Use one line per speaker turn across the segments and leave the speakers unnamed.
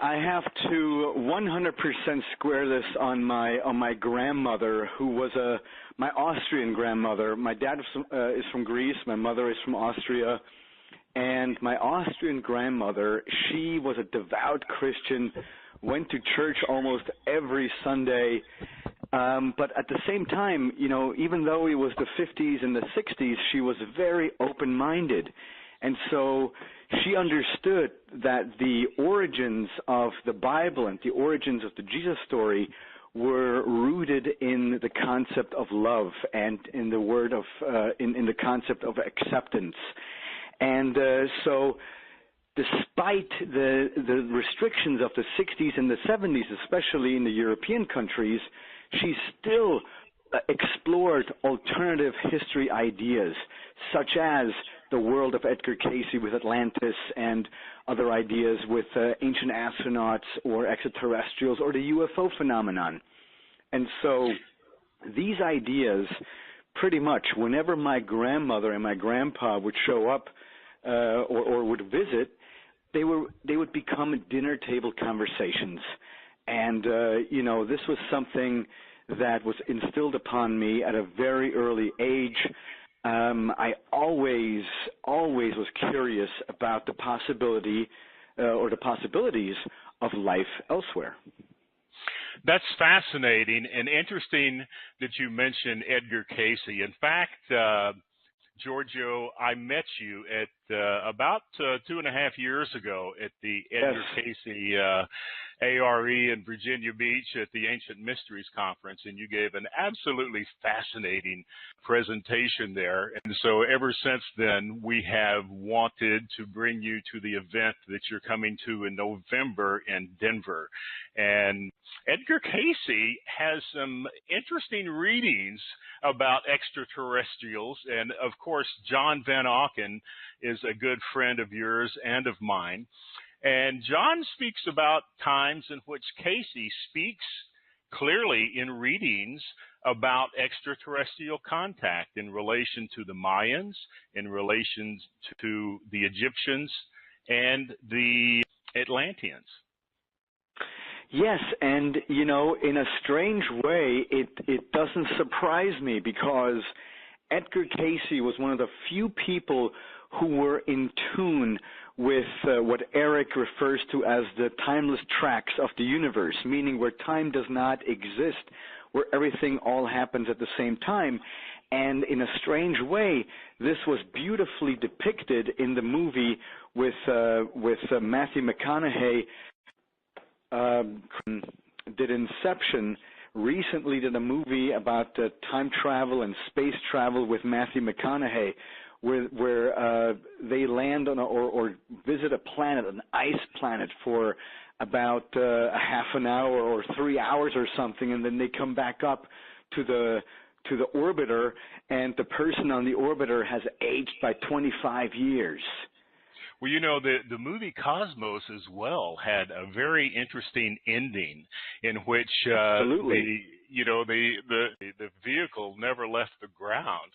I have to 100% square this on my grandmother, who was my Austrian grandmother. My dad is from Greece. My mother is from Austria. And my Austrian grandmother, she was a devout Christian, went to church almost every Sunday. But at the same time, even though it was the 50s and the 60s, she was very open-minded. And so she understood that the origins of the Bible and the origins of the Jesus story were rooted in the concept of love and in the in the concept of acceptance. And so despite the restrictions of the 60s and the 70s, especially in the European countries, she still explored alternative history ideas, such as the world of Edgar Cayce with Atlantis and other ideas with ancient astronauts or extraterrestrials or the UFO phenomenon. And so these ideas, pretty much whenever my grandmother and my grandpa would show up or would visit, they would become dinner table conversations. And, this was something that was instilled upon me at a very early age. I always was curious about the possibility or the possibilities of life elsewhere.
That's fascinating and interesting that you mentioned Edgar Cayce. In fact, Giorgio, I met you at about 2.5 years ago at the Edgar Cayce ARE in Virginia Beach at the Ancient Mysteries Conference, and you gave an absolutely fascinating presentation there. And so ever since then, we have wanted to bring you to the event that you're coming to in November in Denver. And Edgar Cayce has some interesting readings about extraterrestrials, and of course, John Van Auken is a good friend of yours and of mine. And John speaks about times in which Cayce speaks clearly in readings about extraterrestrial contact in relation to the Mayans, in relation to the Egyptians, and the Atlanteans.
Yes, and, in a strange way, it doesn't surprise me, because Edgar Cayce was one of the few people who were in tune with what Eric refers to as the timeless tracks of the universe, meaning where time does not exist, where everything all happens at the same time. And in a strange way, this was beautifully depicted in the movie with Matthew McConaughey. Did Inception, recently did a movie about time travel and space travel with Matthew McConaughey, where they land on or visit a planet, an ice planet, for about a half an hour or 3 hours or something, and then they come back up to the orbiter, and the person on the orbiter has aged by 25 years.
Well, the movie Cosmos as well had a very interesting ending in which the vehicle never left the ground.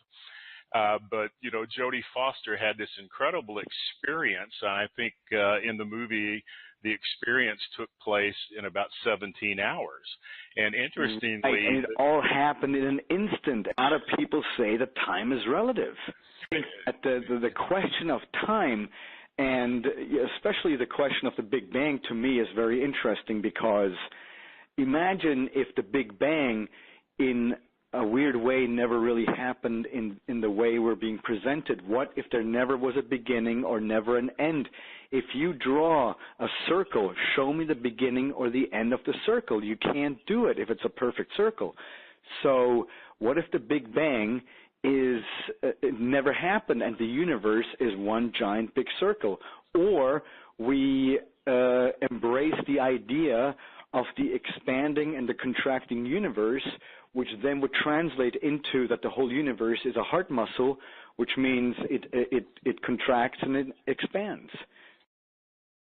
But Jodie Foster had this incredible experience. I think in the movie, the experience took place in about 17 hours. And interestingly,
and it all happened in an instant. A lot of people say that time is relative. At the question of time, and especially the question of the Big Bang, to me, is very interesting, because imagine if the Big Bang, in a weird way, never really happened in the way we're being presented. What if there never was a beginning or never an end? If you draw a circle, show me the beginning or the end of the circle. You can't do it if it's a perfect circle. So what if the Big Bang it never happened and the universe is one giant big circle? Or we embrace the idea of the expanding and the contracting universe, which then would translate into that the whole universe is a heart muscle, which means it contracts and it expands.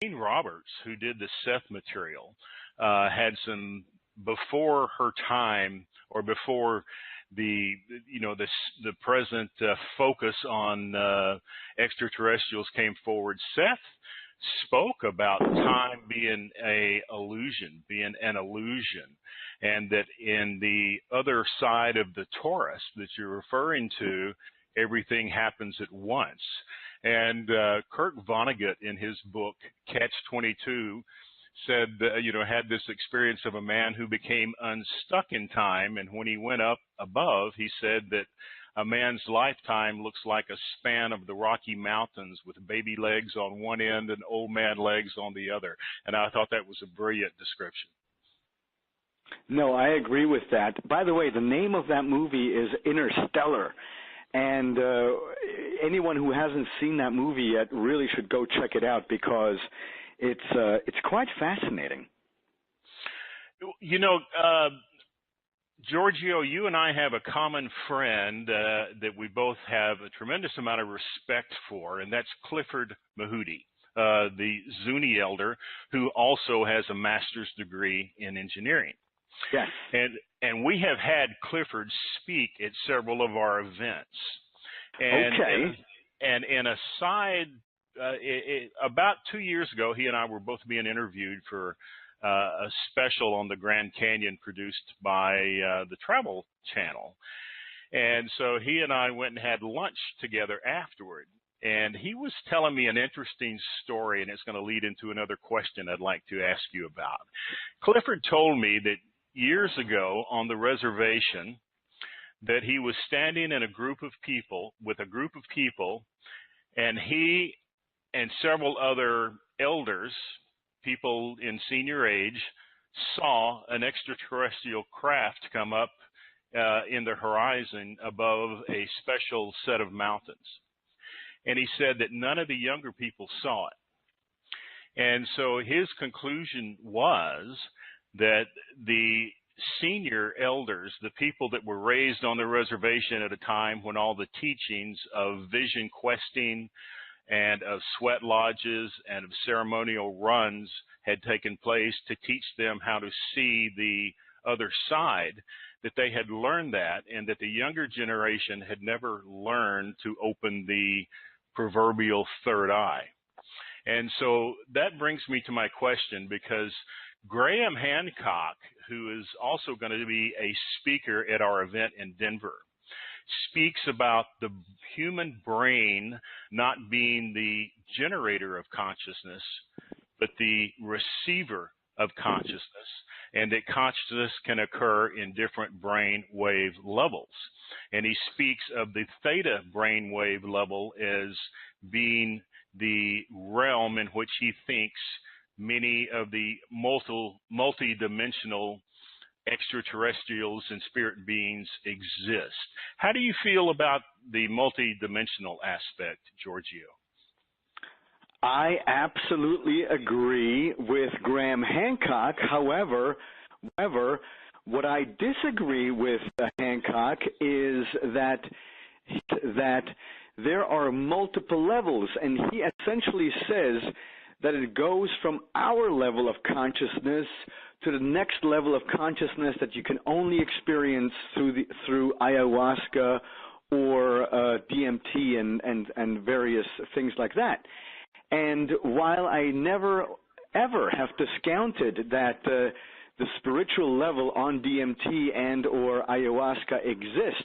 Jane Roberts, who did the Seth material, had some before her time, or before the present focus on extraterrestrials came forward. Seth spoke about time being an illusion, and that in the other side of the torus that you're referring to, everything happens at once. And Kurt Vonnegut, in his book Catch-22, said, had this experience of a man who became unstuck in time, and when he went up above, he said that a man's lifetime looks like a span of the Rocky Mountains with baby legs on one end and old man legs on the other. And I thought that was a brilliant description.
No, I agree with that. By the way, the name of that movie is Interstellar. And anyone who hasn't seen that movie yet really should go check it out, because it's quite fascinating.
Giorgio, you and I have a common friend that we both have a tremendous amount of respect for, and that's Clifford Mahudi, the Zuni elder, who also has a master's degree in engineering.
Yes.
And we have had Clifford speak at several of our events.
Okay.
And in a side, about 2 years ago, he and I were both being interviewed for a special on the Grand Canyon produced by the Travel Channel. And so he and I went and had lunch together afterward. And he was telling me an interesting story, and it's going to lead into another question I'd like to ask you about. Clifford told me that years ago on the reservation that he was standing in with a group of people, and he and several other elders, people in senior age, saw an extraterrestrial craft come up in the horizon above a special set of mountains. And he said that none of the younger people saw it. And so his conclusion was that the senior elders, the people that were raised on the reservation at a time when all the teachings of vision questing and of sweat lodges and of ceremonial runs had taken place to teach them how to see the other side, that they had learned that, and that the younger generation had never learned to open the proverbial third eye. And so that brings me to my question, because Graham Hancock, who is also going to be a speaker at our event in Denver, speaks about the human brain not being the generator of consciousness, but the receiver of consciousness, and that consciousness can occur in different brain wave levels. And he speaks of the theta brain wave level as being the realm in which he thinks many of the multi-dimensional extraterrestrials and spirit beings exist. How do you feel about the multi-dimensional aspect, Giorgio?
I absolutely agree with Graham Hancock. However, what I disagree with Hancock is that there are multiple levels, and he essentially says that it goes from our level of consciousness to the next level of consciousness that you can only experience through ayahuasca or DMT and various things like that. And while I never ever have discounted that the spiritual level on DMT and or ayahuasca exists,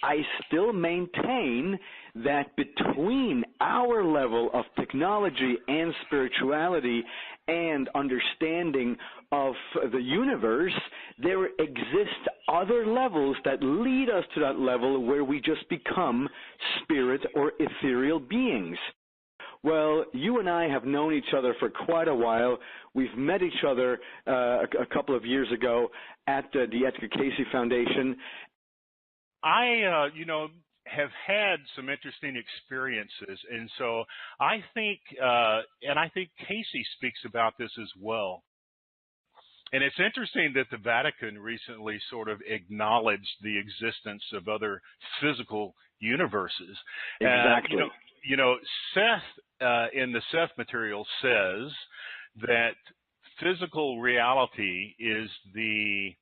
I still maintain that between our level of technology and spirituality and understanding of the universe, there exist other levels that lead us to that level where we just become spirit or ethereal beings. Well, you and I have known each other for quite a while. We've met each other a couple of years ago at the Edgar Cayce Foundation.
I, have had some interesting experiences, and so I think, and I think Cayce speaks about this as well. And it's interesting that the Vatican recently sort of acknowledged the existence of other physical universes.
Exactly.
Seth in the Seth material says that physical reality is the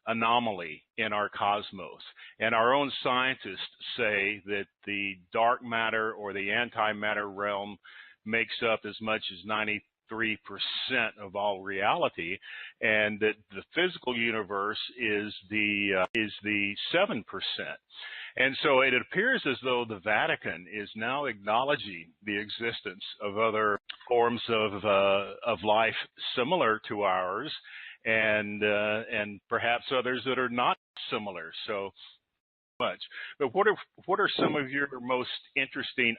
anomaly in our cosmos. And our own scientists say that the dark matter or the antimatter realm makes up as much as 93% of all reality, and that the physical universe is the 7%. And so it appears as though the Vatican is now acknowledging the existence of other forms of life similar to ours, and perhaps others that are not similar. So much. But what are some of your most interesting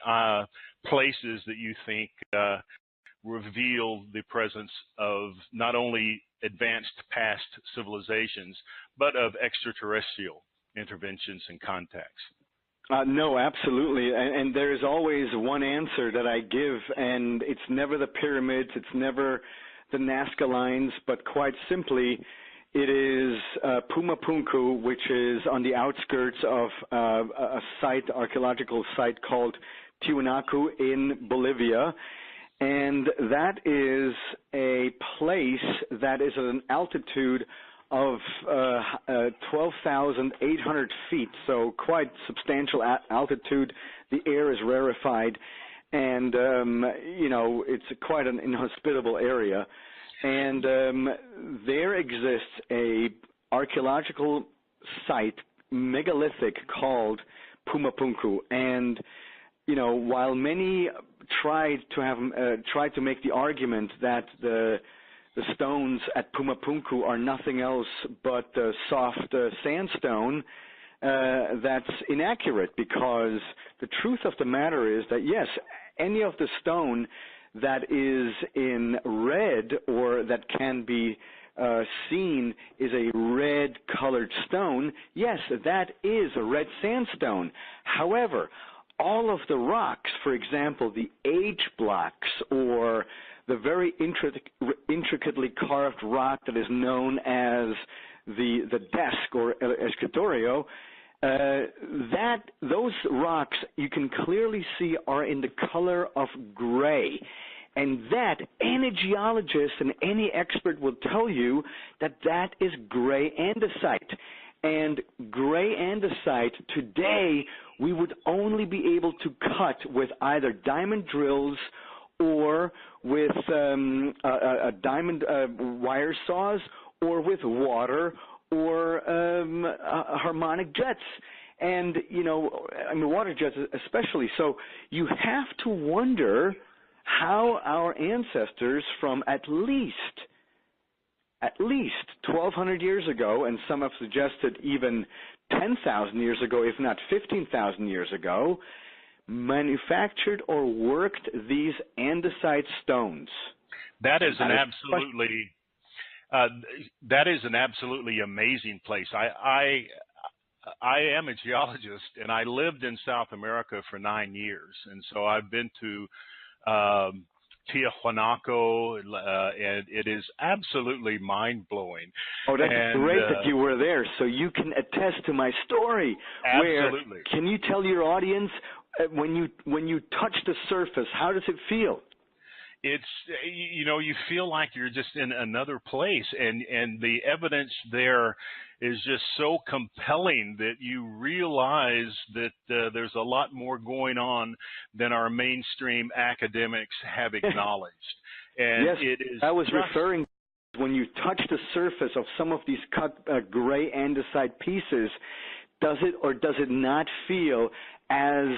places that you think reveal the presence of not only advanced past civilizations, but of extraterrestrial interventions and contacts?
No, absolutely. And there's always one answer that I give, and it's never the pyramids, it's never the Nazca lines, but quite simply, it is Pumapunku, which is on the outskirts of a archaeological site called Tiwanaku in Bolivia. And that is a place that is at an altitude of 12,800 feet, so quite substantial altitude. The air is rarefied, and it's quite an inhospitable area. And there exists a archaeological site, megalithic, called Pumapunku. And while many tried to make the argument that the stones at Pumapunku are nothing else but soft sandstone, that's inaccurate, because the truth of the matter is that, yes, any of the stone that is in red or that can be seen is a red-colored stone. Yes, that is a red sandstone. However, all of the rocks, for example, the age blocks or the very intricately carved rock that is known as the desk or el escritorio, those rocks you can clearly see are in the color of gray. And that any geologist and any expert will tell you that that is gray andesite. And gray andesite today we would only be able to cut with either diamond drills or with diamond wire saws, or with water or harmonic jets. And, water jets especially. So you have to wonder how our ancestors from at least 1,200 years ago, and some have suggested even 10,000 years ago, if not 15,000 years ago, manufactured or worked these andesite stones.
That is an absolutely amazing place. I am a geologist, and I lived in South America for 9 years, and so I've been to Tiahuanaco, and it is absolutely mind-blowing.
Oh, that's great that you were there, so you can attest to my story.
Absolutely.
Can you tell your audience, when you touch the surface, how does it feel?
It's, you feel like you're just in another place, and the evidence there is just so compelling that you realize that there's a lot more going on than our mainstream academics have acknowledged. And
yes,
it is
I was referring to when you touch the surface of some of these cut gray andesite pieces, does it or does it not feel as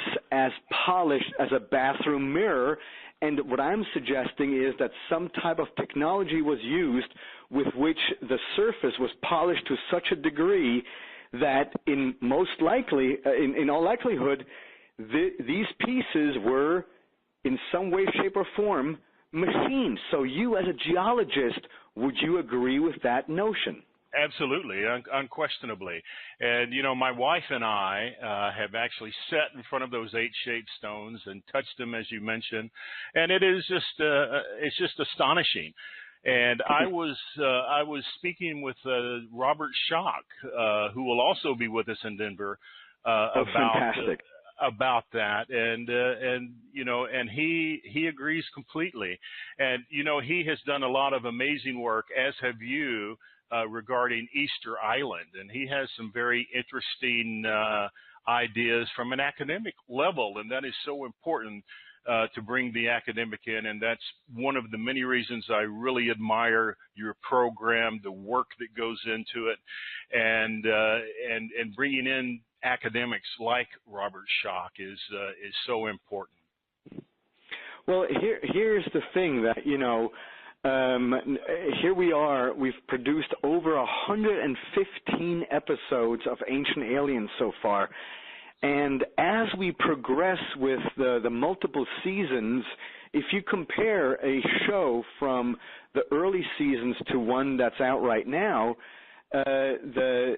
polished as a bathroom mirror? And what I'm suggesting is that some type of technology was used with which the surface was polished to such a degree that in all likelihood, these pieces were in some way, shape, or form machined. So you as a geologist, would you agree with that notion?
Absolutely, unquestionably. And, my wife and I have actually sat in front of those 8-shaped stones and touched them, as you mentioned, and it is just, it's just astonishing. And I was speaking with Robert Schock, who will also be with us in Denver, about that, and he agrees completely. And, he has done a lot of amazing work, as have you, regarding Easter Island, and he has some very interesting ideas from an academic level, and that is so important to bring the academic in, and that's one of the many reasons I really admire your program, the work that goes into it, and bringing in academics like Robert Schoch is so important.
Well, here's the thing that, here we are. We've produced over 115 episodes of Ancient Aliens so far. And as we progress with the multiple seasons, if you compare a show from the early seasons to one that's out right now, the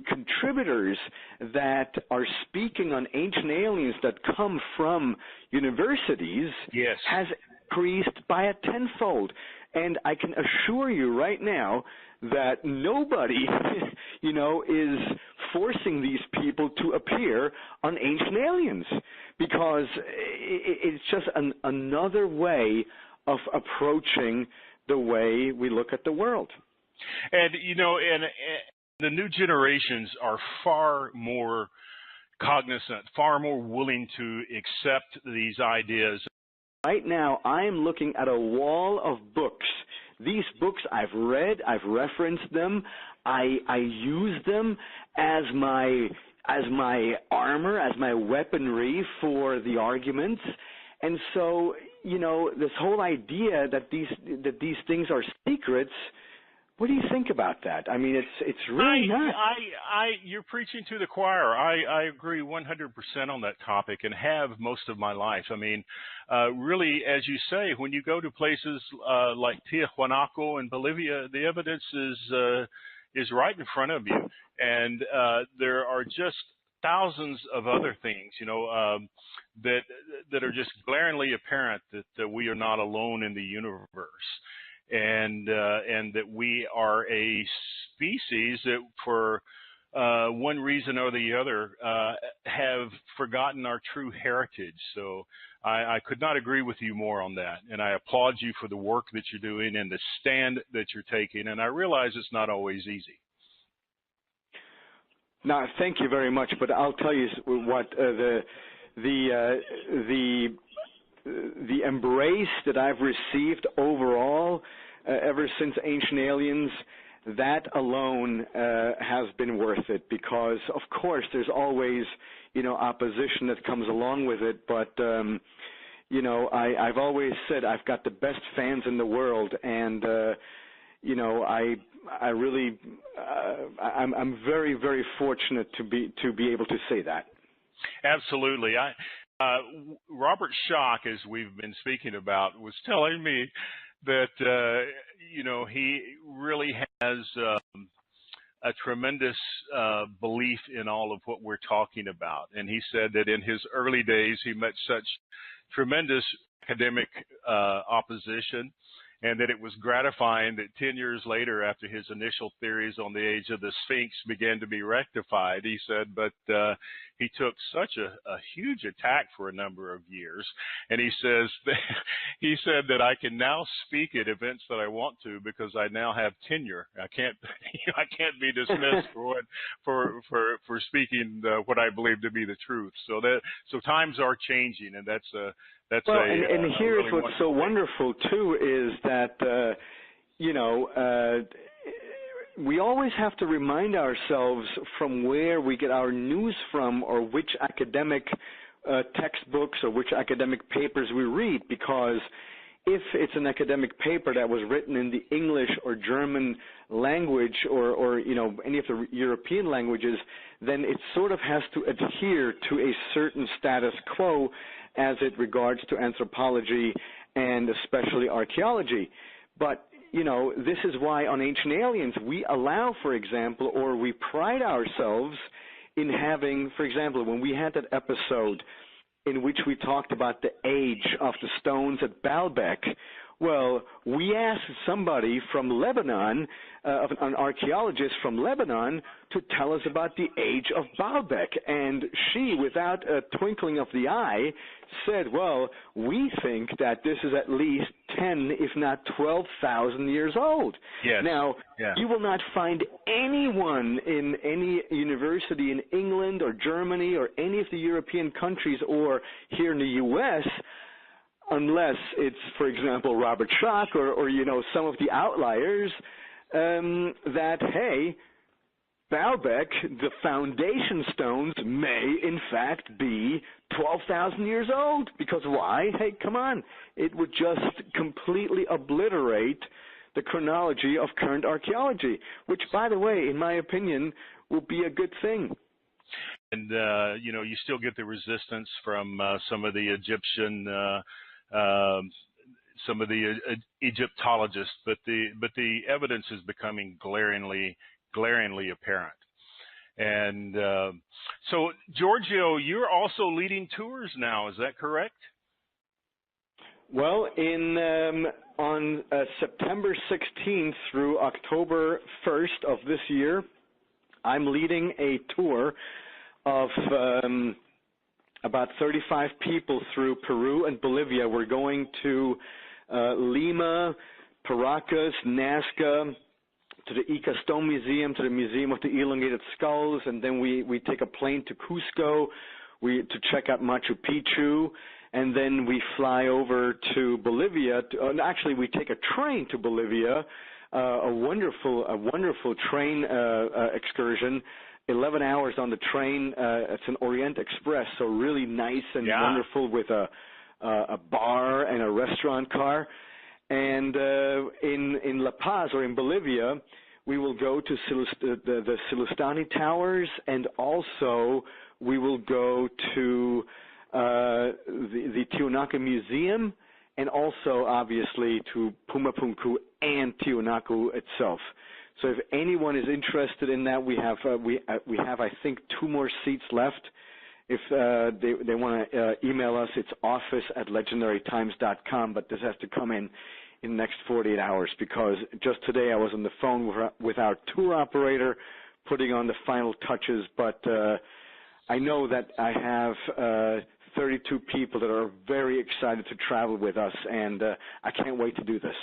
contributors that are speaking on Ancient Aliens that come from universities
yes.
has increased by a tenfold. And I can assure you right now that nobody, is forcing these people to appear on Ancient Aliens, because it's just another way of approaching the way we look at the world.
And, and the new generations are far more cognizant, far more willing to accept these ideas.
Right now, I'm looking at a wall of books. These books I've read, I've referenced them, I use them as my armor, as my weaponry for the arguments. And so, this whole idea that these things are secrets, what do you think about that? I mean, it's really not.
You're preaching to the choir. I agree 100% on that topic, and have most of my life. I mean, really, as you say, when you go to places like Tiahuanaco in Bolivia, the evidence is right in front of you, and there are just thousands of other things, that are just glaringly apparent that we are not alone in the universe. And that we are a species that, for one reason or the other, have forgotten our true heritage. So I could not agree with you more on that. And I applaud you for the work that you're doing and the stand that you're taking. And I realize it's not always easy.
No, thank you very much. But I'll tell you what the embrace that I've received overall ever since Ancient Aliens, that alone has been worth it, because of course there's always opposition that comes along with it, but I've always said I've got the best fans in the world, and I really I'm very, very fortunate to be able to say that.
Absolutely. Robert Schoch, as we've been speaking about, was telling me that he really has a tremendous belief in all of what we're talking about, and he said that in his early days he met such tremendous academic opposition, and that it was gratifying that 10 years later, after his initial theories on the age of the Sphinx began to be rectified, he said, but he took such a huge attack for a number of years. And he says he said that I can now speak at events that I want to because I now have tenure. I can't be dismissed for speaking what I believe to be the truth. So times are changing, and that's
and here's what's so wonderful too is that we always have to remind ourselves from where we get our news from, or which academic textbooks or which academic papers we read, because if it's an academic paper that was written in the English or German language or any of the European languages, then it sort of has to adhere to a certain status quo as it regards to anthropology and especially archaeology. But this is why on Ancient Aliens we allow, for example, or we pride ourselves in having, for example, when we had that episode in which we talked about the age of the stones at Baalbek, well, we asked somebody from Lebanon, an archaeologist from Lebanon, to tell us about the age of Baalbek. And she, without a twinkling of the eye, said, well, we think that this is at least 10, if not 12,000 years old.
Yes.
Now,
yeah.
You will not find anyone in any university in England or Germany or any of the European countries or here in the U.S. unless it's, for example, Robert Schoch or some of the outliers that, hey, Baalbek, the foundation stones may, in fact, be 12,000 years old. Because why? Hey, come on. It would just completely obliterate the chronology of current archaeology, which, by the way, in my opinion, will be a good thing.
And, you still get the resistance from some of the Egyptian, some of the Egyptologists, but the evidence is becoming glaringly apparent. And so, Giorgio, you're also leading tours now. Is that correct?
Well, on September 16th through October 1st of this year, I'm leading a tour of about 35 people through Peru and Bolivia. We're going to Lima, Paracas, Nazca, to the Ica Stone Museum, to the Museum of the Elongated Skulls, and then we take a plane to Cusco to check out Machu Picchu, and then we fly over to Bolivia. Actually, we take a train to Bolivia, a wonderful train excursion. 11 hours on the train. It's an Orient Express, so really nice and wonderful with a bar and a restaurant car. And in La Paz, or in Bolivia, we will go to the Silustani Towers, and also we will go to the Tiwanaku Museum, and also, obviously, to Pumapunku and Tiwanaku itself. So if anyone is interested in that, we have I think 2 more seats left. If they want to email us, it's office@legendarytimes.com, but this has to come in the next 48 hours, because just today I was on the phone with our tour operator putting on the final touches, but I know that I have 32 people that are very excited to travel with us, and I can't wait to do this.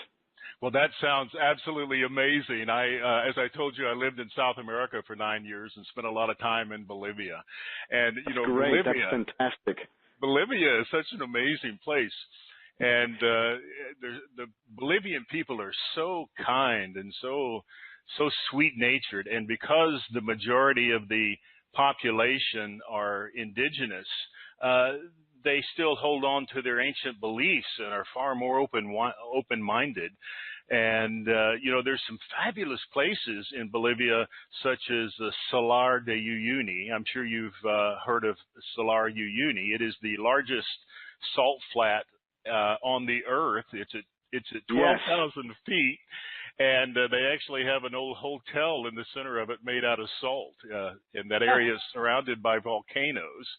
Well, that sounds absolutely amazing. As I told you, I lived in South America for 9 years and spent a lot of time in Bolivia. And,
That's great.
Bolivia,
that's fantastic.
Bolivia is such an amazing place. And the Bolivian people are so kind and so sweet-natured. And because the majority of the population are indigenous, they still hold on to their ancient beliefs and are far more open-minded. And, there's some fabulous places in Bolivia, such as the Salar de Uyuni. I'm sure you've heard of Salar Uyuni. It is the largest salt flat on the earth. It's at 12,000 feet. And they actually have an old hotel in the center of it made out of salt. And that area is surrounded by volcanoes.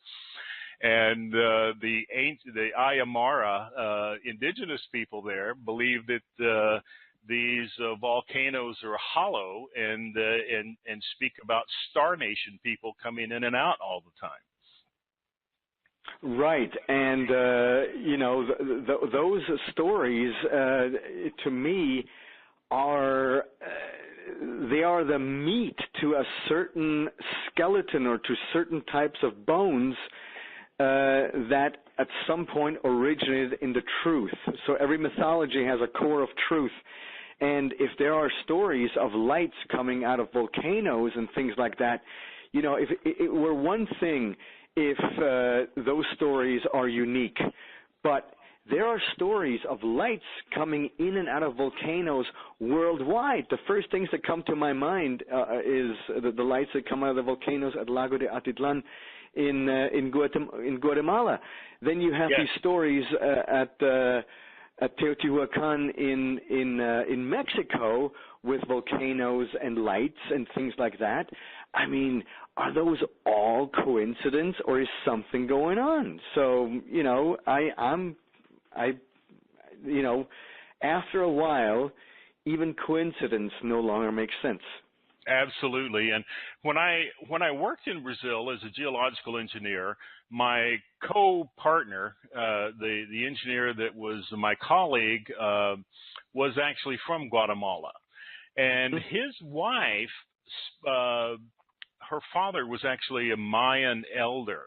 And the Aymara indigenous people there believe that these volcanoes are hollow and speak about Star Nation people coming in and out all the time.
Right, and those stories to me are they are the meat to a certain skeleton or to certain types of bones that at some point originated in the truth. So every mythology has a core of truth. And if there are stories of lights coming out of volcanoes and things like that, if it were one thing if those stories are unique. But there are stories of lights coming in and out of volcanoes worldwide. The first things that come to my mind is the lights that come out of the volcanoes at Lago de Atitlan in Guatemala. Then you have these stories at Teotihuacan in Mexico with volcanoes and lights and things like that. I mean, are those all coincidence, or is something going on? So, after a while, even coincidence no longer makes sense.
Absolutely. And when I worked in Brazil as a geological engineer, my co-partner, the engineer that was my colleague, was actually from Guatemala. And his wife, her father was actually a Mayan elder.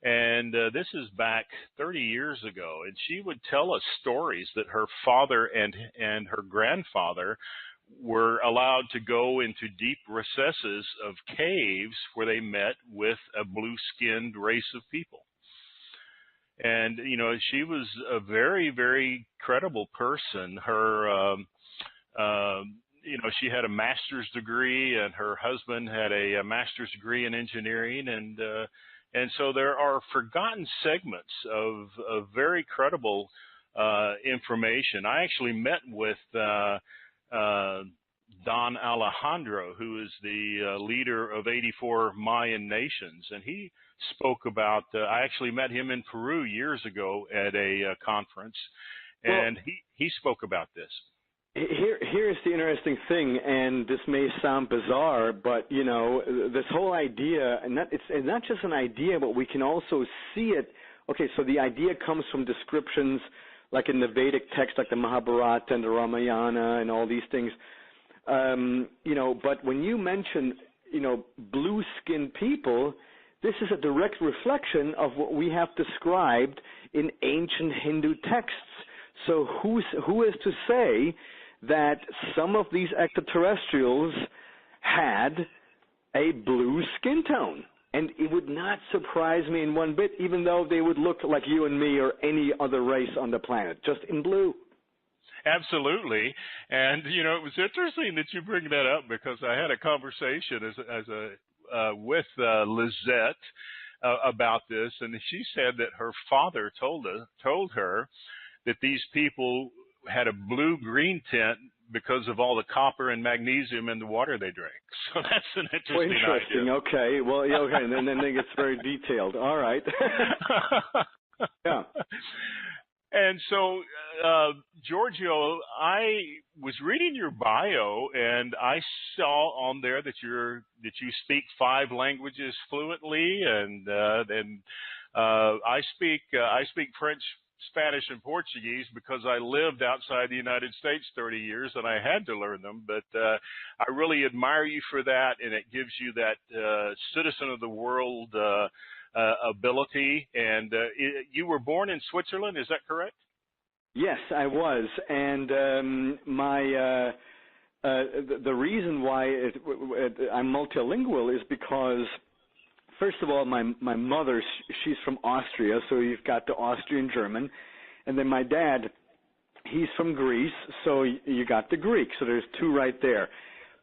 And this is back 30 years ago. And she would tell us stories that her father and her grandfather were allowed to go into deep recesses of caves where they met with a blue-skinned race of people. And, you know, she was a very, very credible person. Her, you know, she had a master's degree, and her husband had a master's degree in engineering. And so there are forgotten segments of very credible information. I actually met with Don Alejandro, who is the leader of 84 Mayan nations, and he spoke about, I actually met him in Peru years ago at a conference, and well, he spoke about this.
Here's the interesting thing, and this may sound bizarre, but, you know, this whole idea, and it's not just an idea, but we can also see it. Okay, so the idea comes from descriptions like in the Vedic text, like the Mahabharata and the Ramayana and all these things. You know, but when you mention, you know, blue-skinned people, this is a direct reflection of what we have described in ancient Hindu texts. So who is to say that some of these extraterrestrials had a blue skin tone? And it would not surprise me in one bit, even though they would look like you and me or any other race on the planet, just in blue.
Absolutely. And, you know, it was interesting that you bring that up, because I had a conversation with Lizette about this, and she said that her father told her that these people had a blue-green tint because of all the copper and magnesium in the water they drank. So that's an interesting idea.
Okay. Well, yeah, okay. And then it gets very detailed. All right. Yeah.
And so, Giorgio, I was reading your bio, and I saw on there that you speak 5 languages fluently, and I speak French, Spanish, and Portuguese because I lived outside the United States 30 years and I had to learn them. But I really admire you for that, and it gives you that citizen of the world ability. And you were born in Switzerland, is that correct?
Yes, I was. And the reason why I'm multilingual is because, first of all, my mother, she's from Austria, so you've got the Austrian German. And then my dad, he's from Greece, so you got the Greek. So there's 2 right there.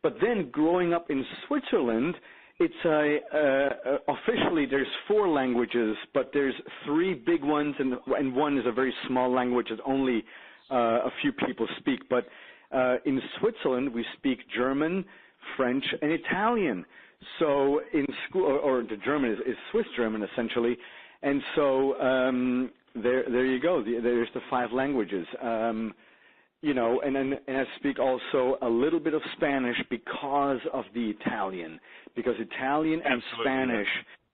But then growing up in Switzerland, it's officially there's 4 languages, but there's 3 big ones, and one is a very small language that only a few people speak. But in Switzerland, we speak German, French, and Italian. So in school, or the German is Swiss German essentially, and so there you go. There's the 5 languages. You know, and I speak also a little bit of Spanish because of the Italian, because Italian and Spanish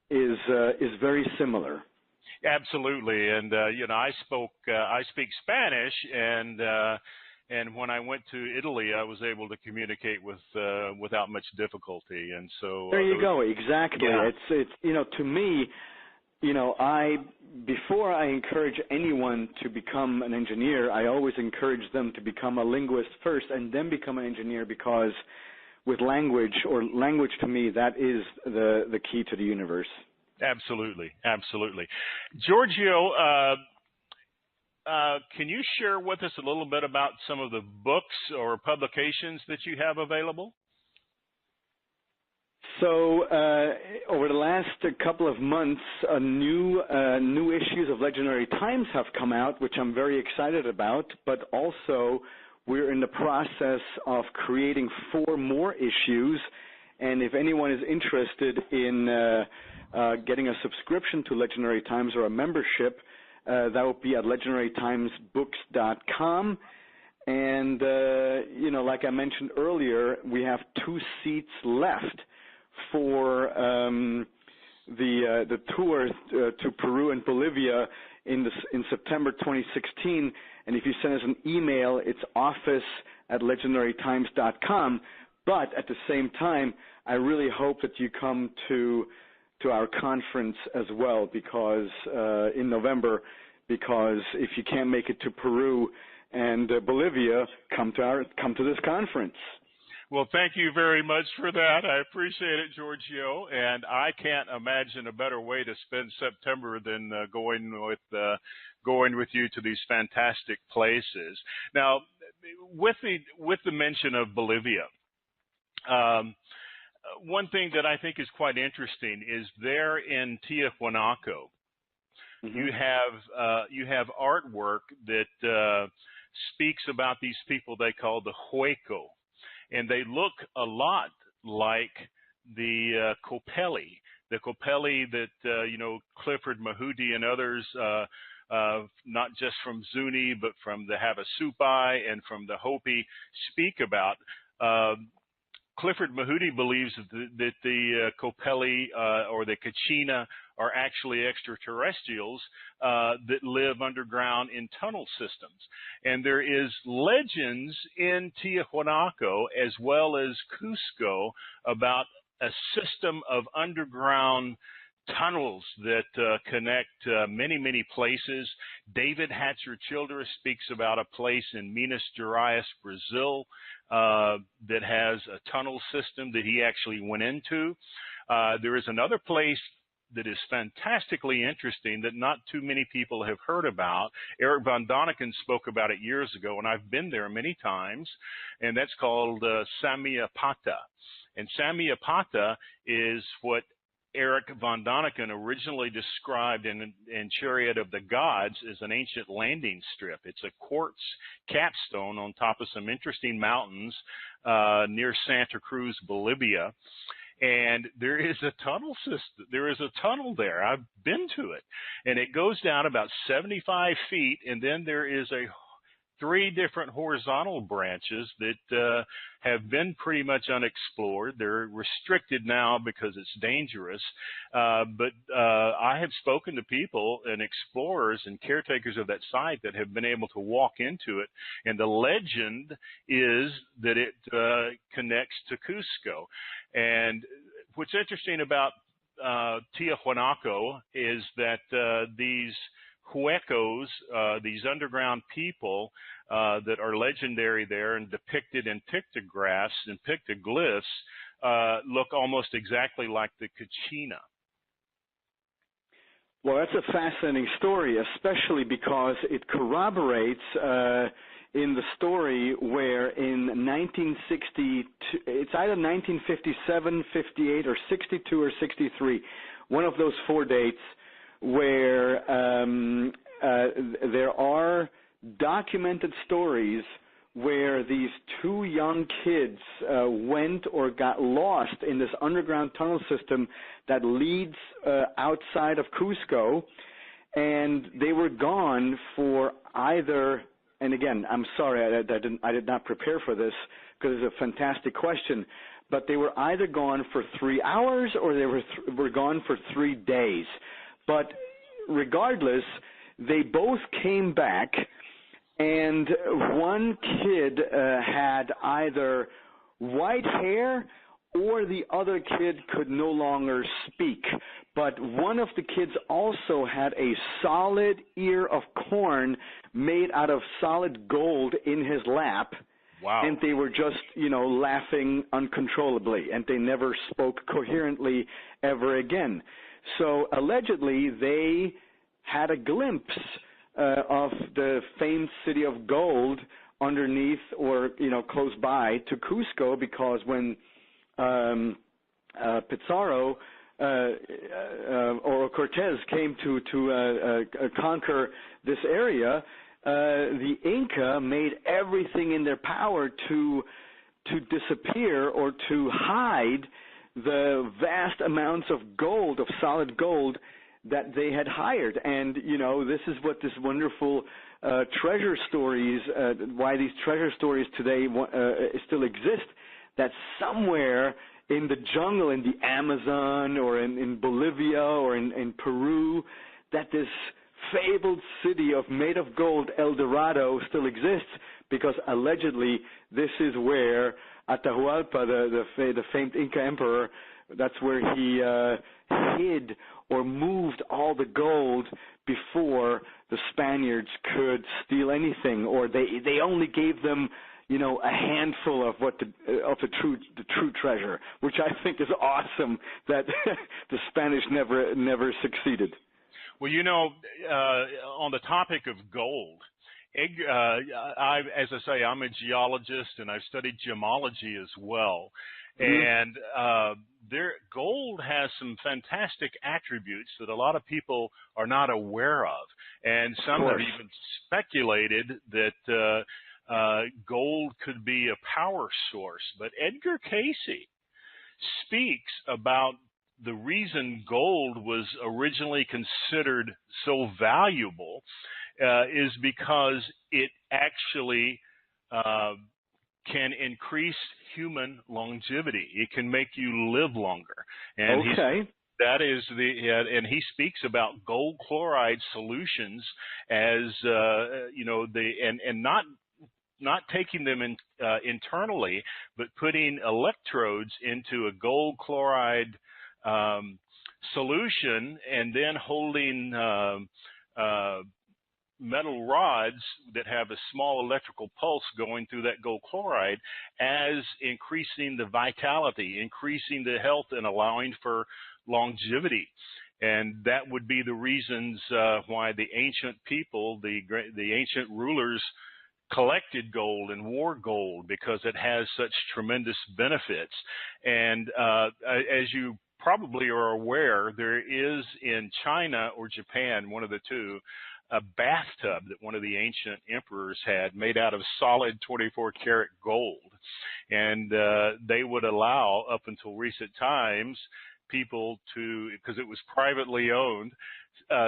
is very similar.
Absolutely, and you know, I speak Spanish, and when I went to Italy, I was able to communicate without much difficulty, and so
there you go. Exactly. Yeah. It's you know, to me, you know, before I encourage anyone to become an engineer, I always encourage them to become a linguist first and then become an engineer, because with language to me, that is the key to the universe.
Absolutely. Absolutely. Giorgio, can you share with us a little bit about some of the books or publications that you have available?
So over the last couple of months, new issues of Legendary Times have come out, which I'm very excited about. But also, we're in the process of creating 4 more issues. And if anyone is interested in getting a subscription to Legendary Times or a membership, that would be at legendarytimesbooks.com. And you know, like I mentioned earlier, we have 2 seats left for the tour to Peru and Bolivia in September 2016. And if you send us an email, it's office@legendarytimes.com. But at the same time, I really hope that you come to our conference as well, because in November, because if you can't make it to Peru and Bolivia, come to this conference.
Well, thank you very much for that. I appreciate it, Giorgio, and I can't imagine a better way to spend September than going with you to these fantastic places. Now, with the mention of Bolivia, one thing that I think is quite interesting is there in Tiahuanaco,
mm-hmm.
you have artwork that speaks about these people they call the Hueco. And they look a lot like the Copelli that Clifford Mahudi and others, not just from Zuni, but from the Havasupai and from the Hopi, speak about. Clifford Mahudi believes that the Copelli or the Kachina are actually extraterrestrials that live underground in tunnel systems. And there is legends in Tiahuanaco as well as Cusco about a system of underground tunnels that connect many, many places. David Hatcher Childress speaks about a place in Minas Gerais, Brazil, that has a tunnel system that he actually went into. There is another place that is fantastically interesting that not too many people have heard about. Eric von Daniken spoke about it years ago, and I've been there many times, and that's called Samiapata. And Samiapata is what Eric von Daniken originally described in Chariot of the Gods as an ancient landing strip. It's a quartz capstone on top of some interesting mountains near Santa Cruz, Bolivia. And there is a tunnel system. There is a tunnel there. I've been to it. And it goes down about 75 feet, and then there is 3 different horizontal branches that have been pretty much unexplored. They're restricted now because it's dangerous. But I have spoken to people and explorers and caretakers of that site that have been able to walk into it. And the legend is that it connects to Cusco. And what's interesting about Tiahuanaco is that these Huecos, these underground people that are legendary there and depicted in pictographs and pictoglyphs, look almost exactly like the Kachina.
Well, that's a fascinating story, especially because it corroborates in the story where in 1960, it's either 1957, 58, or 62 or 63, one of those 4 dates where there are documented stories where these 2 young kids went or got lost in this underground tunnel system that leads outside of Cusco, and they were gone for either, and again, I'm sorry, I did not prepare for this because it's a fantastic question, but they were either gone for 3 hours or they were gone for 3 days. But regardless, they both came back, and one kid had either white hair or the other kid could no longer speak. But one of the kids also had a solid ear of corn made out of solid gold in his lap.
Wow.
And they were just, laughing uncontrollably, and they never spoke coherently ever again. So allegedly, they had a glimpse of the famed city of gold underneath or, close by to Cusco, because when Pizarro or Cortez came to conquer this area, the Inca made everything in their power to disappear or to hide the vast amounts of gold, of solid gold, that they had hired. And, this is what this wonderful treasure stories, why these treasure stories today still exist, that somewhere in the jungle, in the Amazon or in Bolivia or in Peru, that this fabled city made of gold, El Dorado, still exists, because allegedly this is where Atahualpa, the famed Inca emperor, That's where he hid or moved all the gold before the Spaniards could steal anything, or they only gave them, you know, a handful of the true treasure, which I think is awesome that the Spanish never succeeded.
Well, you know, on the topic of gold, as I say, I'm a geologist and I've studied gemology as well. And gold has some fantastic attributes that a lot of people are not aware of. And some have even speculated that gold could be a power source. But Edgar Cayce speaks about the reason gold was originally considered so valuable is because it actually can increase human longevity. It can make you live longer. And and he speaks about gold chloride solutions as you know, and not taking them internally, but putting electrodes into a gold chloride solution and then holding metal rods that have a small electrical pulse going through that gold chloride as increasing the vitality, increasing the health, and allowing for longevity. And that would be the reasons why the ancient people, the ancient rulers, collected gold and wore gold, because it has such tremendous benefits. And as you probably are aware, there is in China or Japan, one of the two, a bathtub that one of the ancient emperors had made out of solid 24-karat gold. And they would allow, up until recent times, people to, because it was privately owned,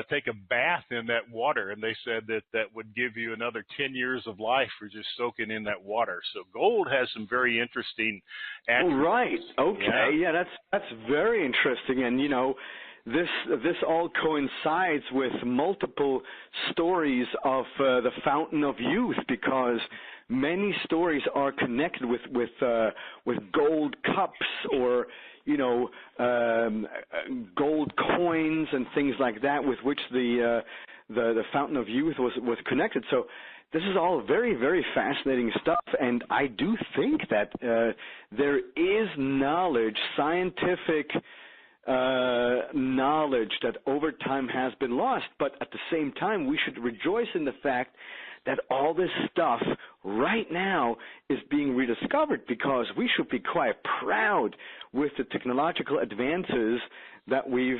take a bath in that water. And they said that that would give you another 10 years of life for just soaking in that water. So gold has some very interesting attributes.
Oh, right. Okay. Yeah, that's very interesting. And, you know, this all coincides with multiple stories of the Fountain of Youth, because many stories are connected with gold cups, or, you know, gold coins and things like that, with which the Fountain of Youth was connected. So this is all very, very fascinating stuff, and I do think that there is knowledge, scientific knowledge, that over time has been lost. But at the same time, we should rejoice in the fact that all this stuff right now is being rediscovered, because we should be quite proud with the technological advances that we've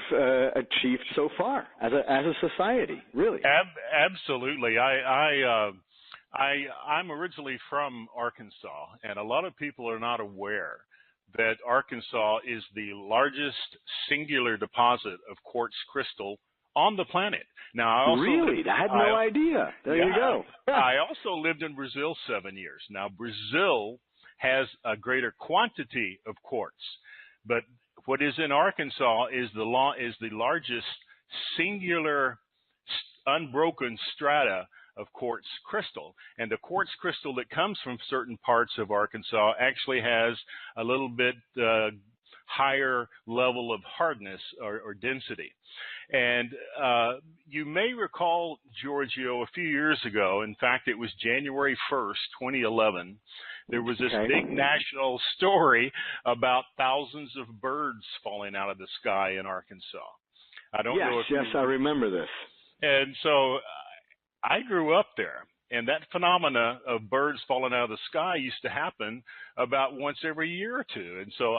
achieved so far as a society, really.
Absolutely. I'm originally from Arkansas, and a lot of people are not aware that Arkansas is the largest singular deposit of quartz crystal on the planet. Now, I
had no idea. There you go.
I also lived in Brazil 7 years. Now, Brazil has a greater quantity of quartz, but what is in Arkansas is the largest singular unbroken strata of quartz crystal. And the quartz crystal that comes from certain parts of Arkansas actually has a little bit higher level of hardness or density. And you may recall, Giorgio, a few years ago, in fact, it was January 1st, 2011, there was this big national story about thousands of birds falling out of the sky in Arkansas. I don't know if
I remember this.
And so I grew up there, and that phenomena of birds falling out of the sky used to happen about once every year or two. And so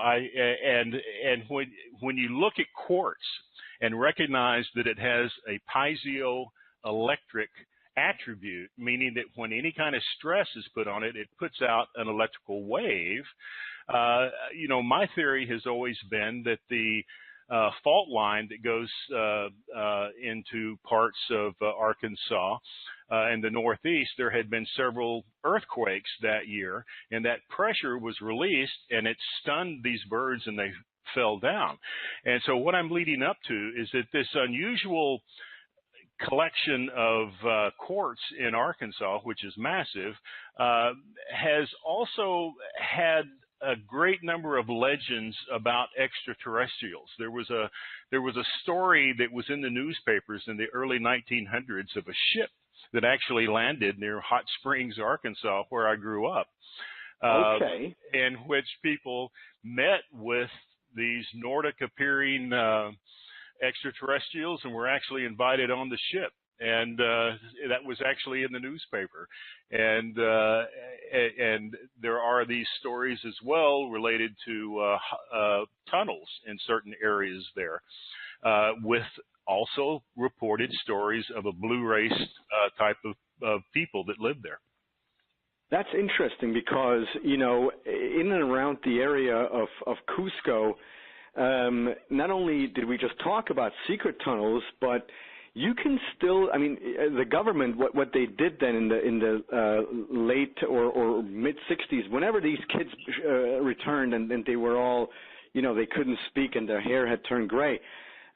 when you look at quartz and recognize that it has a piezoelectric attribute, meaning that when any kind of stress is put on it, it puts out an electrical wave. You know, my theory has always been that the fault line that goes into parts of Arkansas and the Northeast, there had been several earthquakes that year, and that pressure was released, and it stunned these birds, and they fell down. And so what I'm leading up to is that this unusual collection of quartz in Arkansas, which is massive, has also had a great number of legends about extraterrestrials. There was a story that was in the newspapers in the early 1900s of a ship that actually landed near Hot Springs, Arkansas, where I grew up. In which people met with these Nordic appearing extraterrestrials and were actually invited on the ship. And that was actually in the newspaper. And there are these stories as well related to tunnels in certain areas there, with also reported stories of a blue race type of people that live there.
That's interesting because, in and around the area of Cusco, not only did we just talk about secret tunnels, but you can still, the government, what they did then in the late or mid-'60s, whenever these kids returned and they were all, they couldn't speak and their hair had turned gray,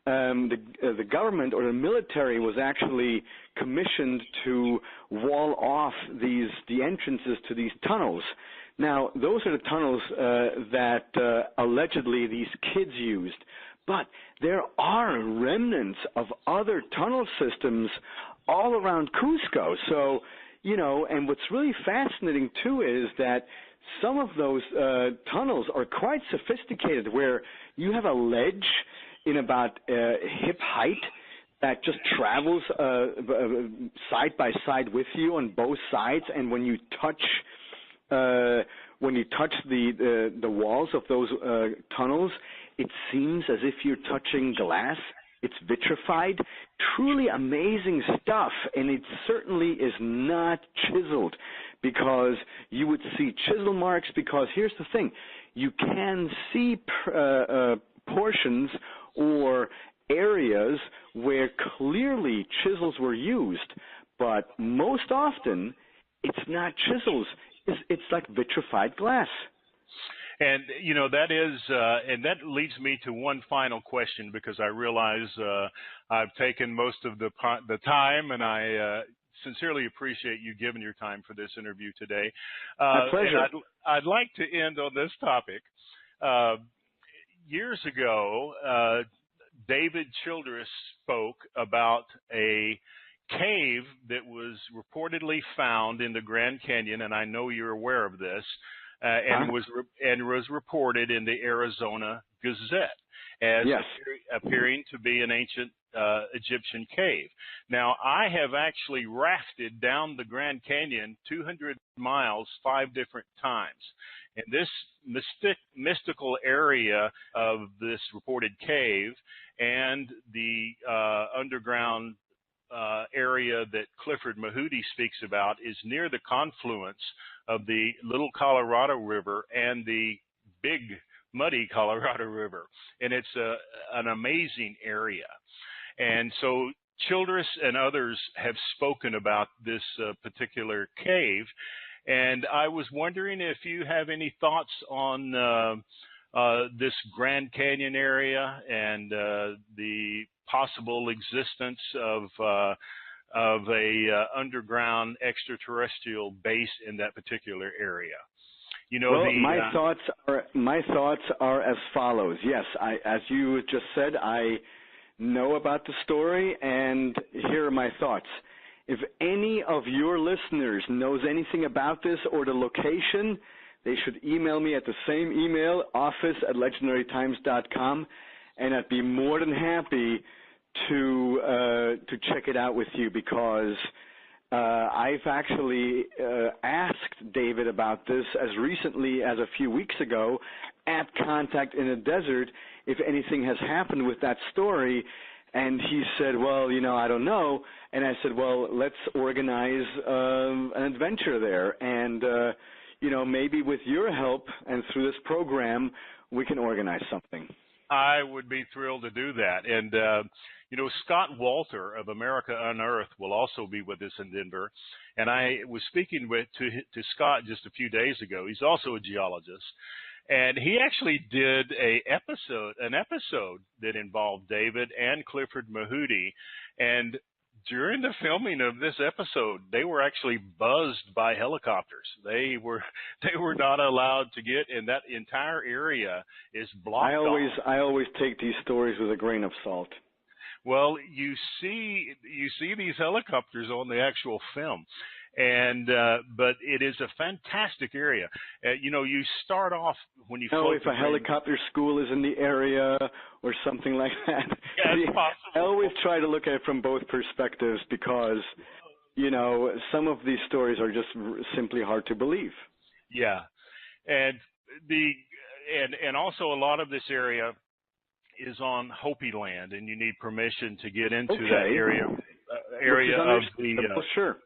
the government or the military was actually commissioned to wall off the entrances to these tunnels. Now, those are the tunnels that allegedly these kids used. But there are remnants of other tunnel systems all around Cusco. So, and what's really fascinating too is that some of those tunnels are quite sophisticated, where you have a ledge in about hip height that just travels side by side with you on both sides, and when you touch the walls of those tunnels, it seems as if you're touching glass. It's vitrified. Truly amazing stuff, and it certainly is not chiseled, because you would see chisel marks, because here's the thing. You can see portions or areas where clearly chisels were used, but most often it's not chisels. It's like vitrified glass.
And, that is, and that leads me to one final question, because I realize I've taken most of the time, and I sincerely appreciate you giving your time for this interview today.
My pleasure.
I'd like to end on this topic. Years ago, David Childress spoke about a cave that was reportedly found in the Grand Canyon, and I know you're aware of this, and was reported in the Arizona Gazette as appearing to be an ancient Egyptian cave. Now, I have actually rafted down the Grand Canyon 200 miles 5 different times. And this mystical area of this reported cave and the underground area that Clifford Mahooty speaks about is near the confluence of the Little Colorado River and the Big Muddy Colorado River. And it's an amazing area. And so Childress and others have spoken about this particular cave. And I was wondering if you have any thoughts on this Grand Canyon area and the possible existence of a underground extraterrestrial base in that particular area.
My thoughts are as follows. Yes, as you just said, I know about the story, and here are my thoughts. If any of your listeners knows anything about this or the location, they should email me at the same email, office@legendarytimes.com, and I'd be more than happy to check it out with you, because I've actually asked David about this as recently as a few weeks ago at Contact in the Desert if anything has happened with that story, and he said, well, I don't know. And I said, well, let's organize an adventure there, and maybe with your help and through this program, we can organize something.
I would be thrilled to do that. And, Scott Walter of America Unearthed will also be with us in Denver. And I was speaking to Scott just a few days ago. He's also a geologist. And he actually did an episode that involved David and Clifford Mahooty. And During the filming of this episode, they were actually buzzed by helicopters. They were they were not allowed to get, and that entire area is blocked off.
I always take these stories with a grain of salt.
Well, you see these helicopters on the actual film, and but it is a fantastic area. You start off when you float
If a
the
helicopter school is in the area or something like that.
yeah, it's possible.
I always try to look at it from both perspectives because, some of these stories are just simply hard to believe.
Yeah, and and also a lot of this area is on Hopi land, and you need permission to get into that area of the.
Sure.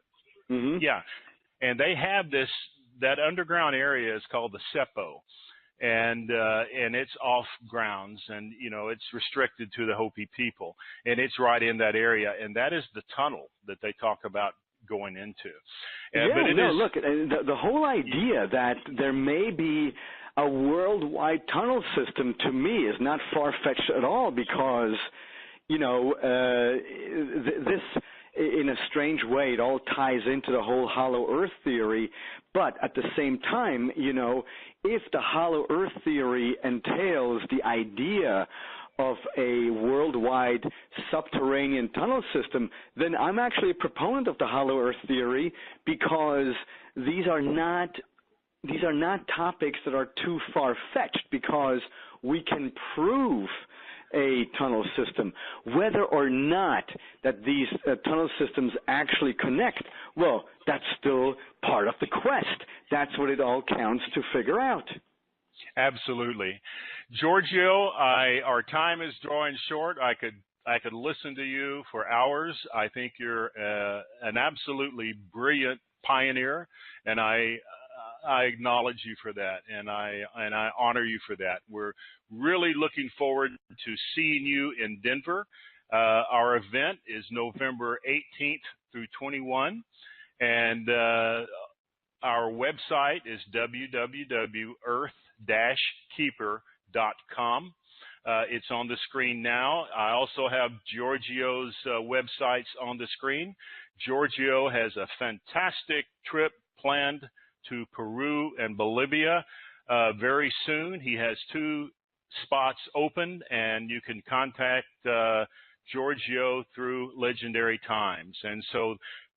Mm-hmm.
Yeah, and they have that underground area is called the Seppo, and it's off grounds, and it's restricted to the Hopi people, and it's right in that area, and that is the tunnel that they talk about going into.
Look, the whole idea that there may be a worldwide tunnel system to me is not far-fetched at all because, this, in a strange way, it all ties into the whole hollow earth theory. But at the same time, if the hollow earth theory entails the idea of a worldwide subterranean tunnel system, then I'm actually a proponent of the hollow earth theory because these are not topics that are too far-fetched because we can prove a tunnel system. Whether or not that these tunnel systems actually connect, well, that's still part of the quest. That's what it all counts to figure out.
Absolutely. Giorgio, our time is drawing short. I could listen to you for hours. I think you're an absolutely brilliant pioneer, and I acknowledge you for that, and I honor you for that. We're really looking forward to seeing you in Denver. Our event is November 18th through 21, and our website is www.earth-keeper.com. It's on the screen now. I also have Giorgio's websites on the screen. Giorgio has a fantastic trip planned to Peru and Bolivia very soon. He has 2 spots open, and you can contact Giorgio through Legendary Times. And so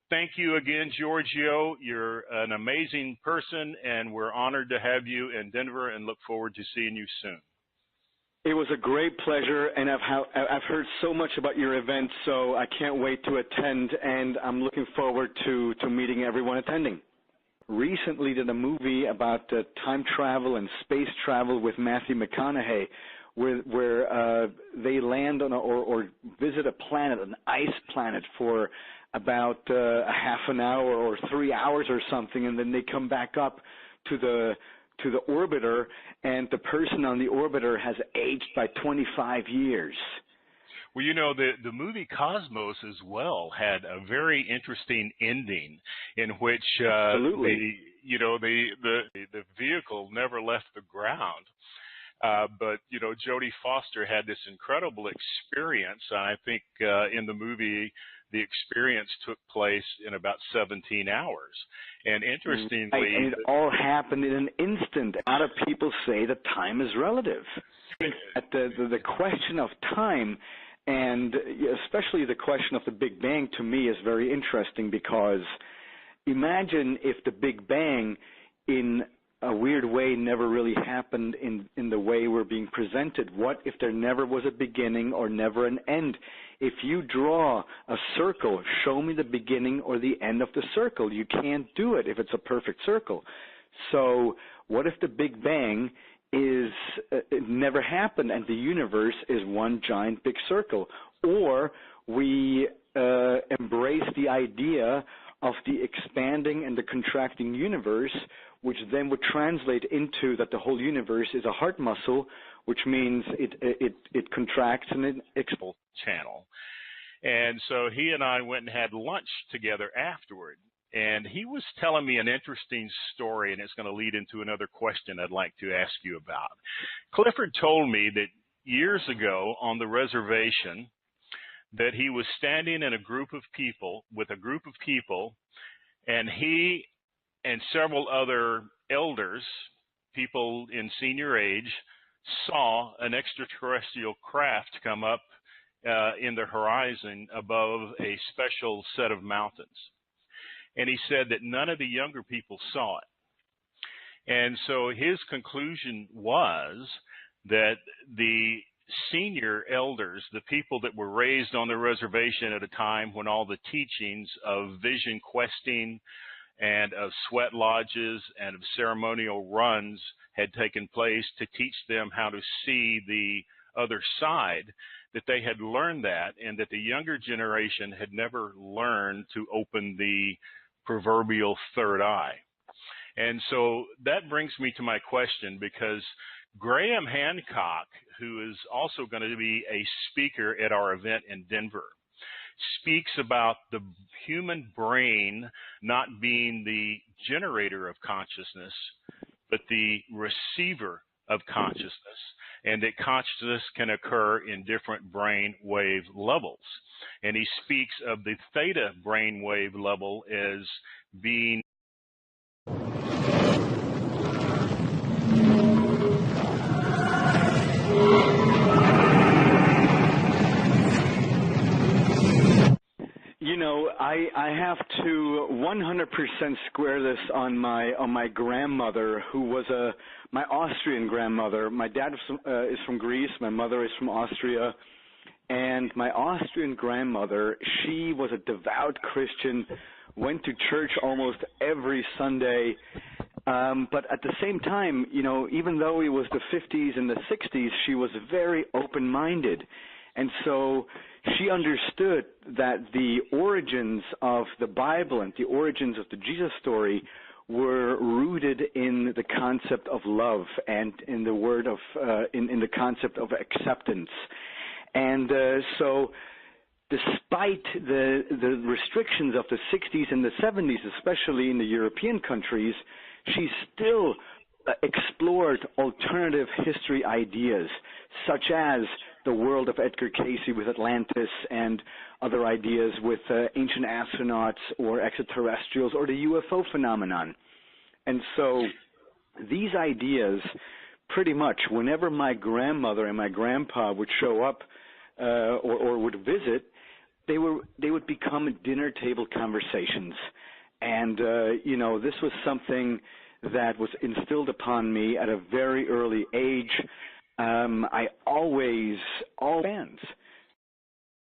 thank you again, Giorgio. You're an amazing person, and we're honored to have you in Denver and look forward to seeing you soon.
It was a great pleasure, and I've heard so much about your event, so I can't wait to attend, and I'm looking forward to meeting everyone attending. Recently did a movie about time travel and space travel with Matthew McConaughey, where they land on or visit a planet, an ice planet, for about a half an hour or 3 hours or something, and then they come back up to the orbiter, and the person on the orbiter has aged by 25 years.
Well, the movie Cosmos as well had a very interesting ending in which the vehicle never left the ground. But Jodie Foster had this incredible experience. I think in the movie, the experience took place in about 17 hours. And interestingly,
and it all happened in an instant. A lot of people say that time is relative. At the question of time, and especially the question of the Big Bang, to me is very interesting because imagine if the Big Bang in a weird way never really happened in the way we're being presented. What if there never was a beginning or never an end? If you draw a circle, show me the beginning or the end of the circle. You can't do it if it's a perfect circle. So what if the Big Bang it never happened and the universe is one giant big circle? Or we embrace the idea of the expanding and the contracting universe, which then would translate into that the whole universe is a heart muscle, which means it contracts and it expands.
Channel. And so he and I went and had lunch together afterward. And he was telling me an interesting story, and it's going to lead into another question I'd like to ask you about. Clifford told me that years ago on the reservation, that he was standing in a group of people, and he and several other elders, people in senior age, saw an extraterrestrial craft come up in the horizon above a special set of mountains. And he said that none of the younger people saw it. And so his conclusion was that the senior elders, the people that were raised on the reservation at a time when all the teachings of vision questing and of sweat lodges and of ceremonial runs had taken place to teach them how to see the other side, that they had learned that, and that the younger generation had never learned to open the proverbial third eye. And so that brings me to my question, because Graham Hancock, who is also going to be a speaker at our event in Denver, speaks about the human brain not being the generator of consciousness, but the receiver of consciousness, and that consciousness can occur in different brain wave levels. And he speaks of the theta brain wave level as being
I have to 100% square this on my grandmother, who was my Austrian grandmother. My dad is from Greece, my mother is from Austria, and my Austrian grandmother, she was a devout Christian, went to church almost every Sunday, but at the same time, even though it was the 50s and the 60s, she was very open-minded. And so she understood that the origins of the Bible and the origins of the Jesus story were rooted in the concept of love and in the word of in the concept of acceptance. And so despite the restrictions of the 60s and the 70s, especially in the European countries, she still explored alternative history ideas, such as the world of Edgar Cayce with Atlantis and other ideas with ancient astronauts or extraterrestrials or the UFO phenomenon. And so these ideas, pretty much whenever my grandmother and my grandpa would show up or would visit, they would become dinner table conversations. And, this was something that was instilled upon me at a very early age. I always fans.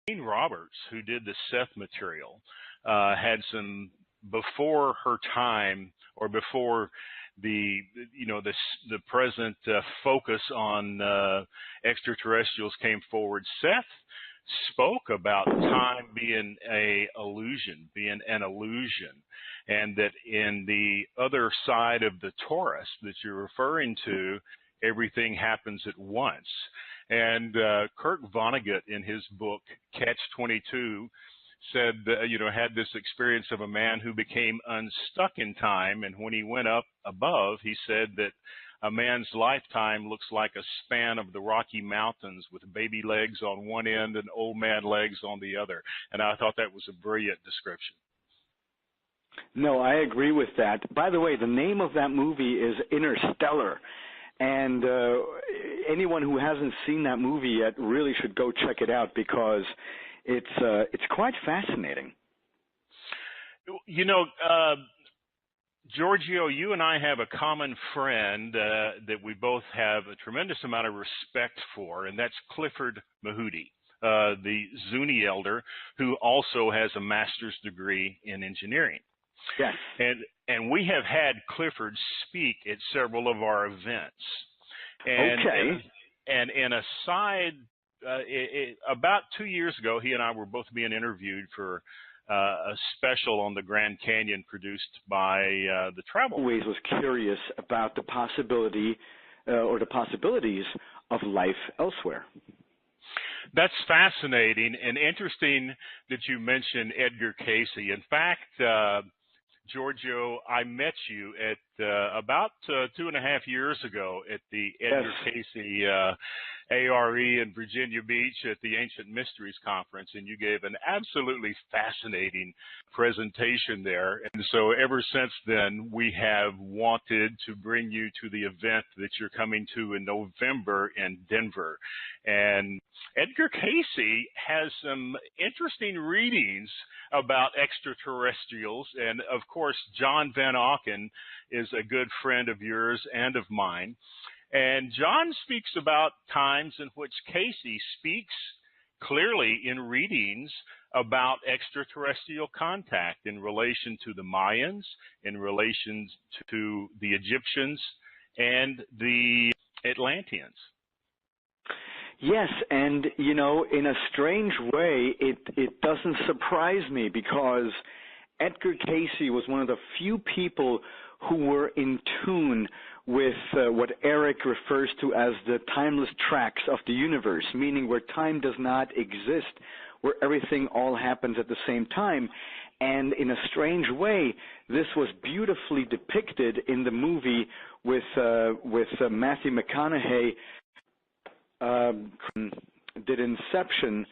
Jane Roberts, who did the Seth material, had some before her time, or before the present focus on extraterrestrials came forward. Seth spoke about time being an illusion, and that in the other side of the torus that you're referring to, everything happens at once. And Kurt Vonnegut, in his book Catch-22, said, had this experience of a man who became unstuck in time, and when he went up above, he said that a man's lifetime looks like a span of the Rocky Mountains with baby legs on one end and old man legs on the other. And I thought that was a brilliant description.
No, I agree with that. By the way, the name of that movie is Interstellar. And anyone who hasn't seen that movie yet really should go check it out, because it's quite fascinating.
Giorgio, you and I have a common friend that we both have a tremendous amount of respect for, and that's Clifford Mahudi, the Zuni elder, who also has a master's degree in engineering.
Yes.
And we have had Clifford speak at several of our events.
Okay.
And in a side, about 2 years ago, he and I were both being interviewed for a special on the Grand Canyon produced by the Travel.
Always was curious about the possibility or the possibilities of life elsewhere.
That's fascinating and interesting that you mentioned Edgar Cayce. In fact, Giorgio, I met you at about 2.5 years ago at the Edgar Casey ARE in Virginia Beach at the Ancient Mysteries Conference, and you gave an absolutely fascinating presentation there. And so ever since then, we have wanted to bring you to the event that you're coming to in November in Denver. And Edgar Casey has some interesting readings about extraterrestrials, and of course, John Van Auken is a good friend of yours and of mine. And John speaks about times in which Casey speaks clearly in readings about extraterrestrial contact in relation to the Mayans, in relation to the Egyptians, and the Atlanteans.
Yes, and you know, in a strange way, it doesn't surprise me, because Edgar Casey was one of the few people who were in tune with what Eric refers to as the timeless tracks of the universe, meaning where time does not exist, where everything all happens at the same time. And in a strange way, this was beautifully depicted in the movie with Matthew McConaughey did Inception,